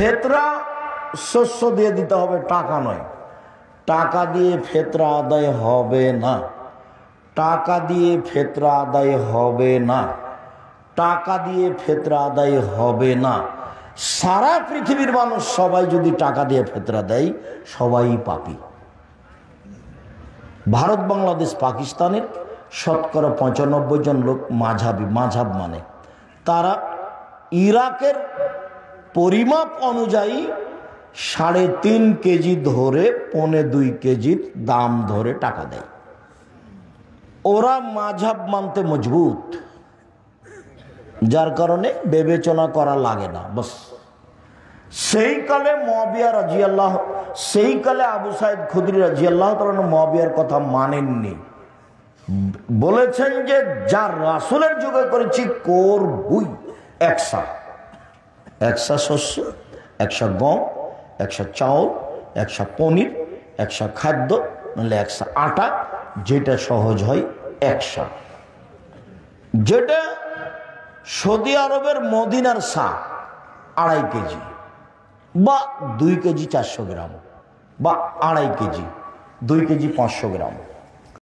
ফেতরা শস্য দিয়ে দিতে হবে, টাকা নয়। টাকা দিয়ে ফেতরা আদায় হবে না, টাকা দিয়ে ফেতরা আদায় হবে না, টাকা দিয়ে ফেতরা আদায় হবে না। সারা পৃথিবীর মানুষ সবাই যদি টাকা দিয়ে ফেতরা দেয়, সবাই পাপী। ভারত, বাংলাদেশ, পাকিস্তানের শতকরা 95 জন লোক মাঝাব মানে, তারা ইরাকের পরিমাপ অনুযায়ী 3.5 কেজি ধরে 1.25 কেজির দাম ধরে টাকা দেয়। ওরা মাঝাব মানতে মজবুত, যার কারণে বিবেচনা করা লাগে না। বস সেই কালে মুআবিয়া রাদিয়াল্লাহু, সেই কালে আবু সাঈদ খুদরি রাদিয়াল্লাহু তাআলা মুআবিয়ার কথা মানেননি, বলেছেন যে যা রাসূলের যুগে করেছি করবই। 100 শস্য, 100 গম, 100 চাউল, 100 পনির, 100 খাদ্য, নাহলে 100 আটা, যেটা সহজ হয় 100। যেটা সৌদি আরবের মদিনার চা 2.5 কেজি বা 2 কেজি 400 গ্রাম, বা 2.5 কেজি, 2 কেজি 500 গ্রাম।